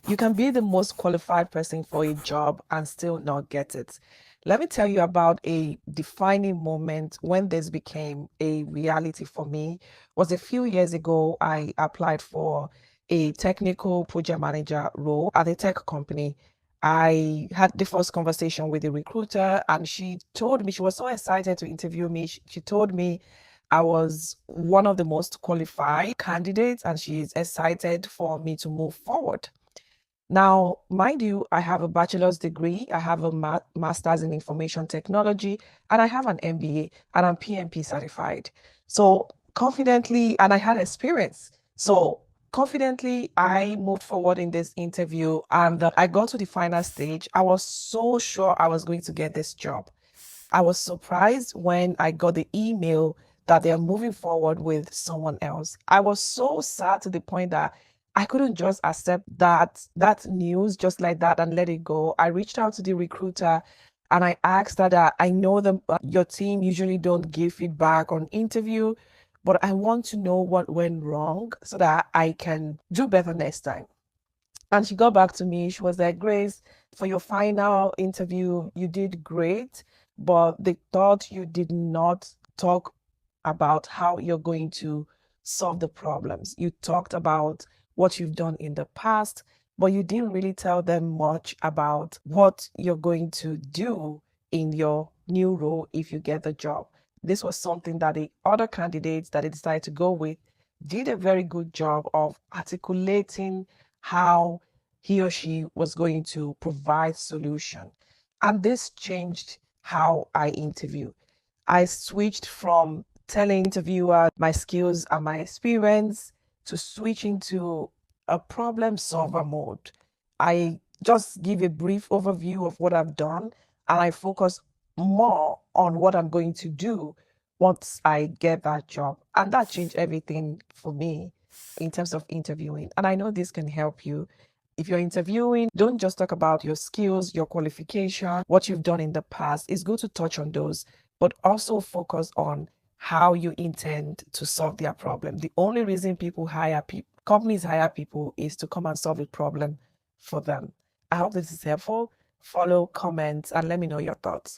You can be the most qualified person for a job and still not get it. Let me tell you about a defining moment when this became a reality for me. Was a few years ago. I applied for a technical project manager role at a tech company. I had the first conversation with the recruiter, and she told me she was so excited to interview me. She told me I was one of the most qualified candidates, and she is excited for me to move forward. Now, mind you, I have a bachelor's degree, I have a master's in information technology, and I have an MBA, and I'm PMP certified. So confidently, and I had experience. So confidently, I moved forward in this interview, and I got to the final stage. I was so sure I was going to get this job. I was surprised when I got the email that they're moving forward with someone else. I was so sad to the point that I couldn't just accept that news just like that and let it go. I reached out to the recruiter and I asked that I know your team usually don't give feedback on interview, but I want to know what went wrong so that I can do better next time. And she got back to me. She was like, Grace, for your final interview, you did great, but they thought you did not talk about how you're going to solve the problems. You talked about what you've done in the past, but you didn't really tell them much about what you're going to do in your new role if you get the job. This was something that the other candidates that they decided to go with did a very good job of articulating how he or she was going to provide solution. And this changed how I interview. I switched from telling interviewer my skills and my experience to switching to a problem solver mode. I just give a brief overview of what I've done and I focus more on what I'm going to do once I get that job. And that changed everything for me in terms of interviewing. And I know this can help you. If you're interviewing, don't just talk about your skills, your qualification, what you've done in the past. It's good to touch on those, but also focus on how you intend to solve their problem. The only reason companies hire people is to come and solve a problem for them. I hope this is helpful. Follow, comment, and let me know your thoughts.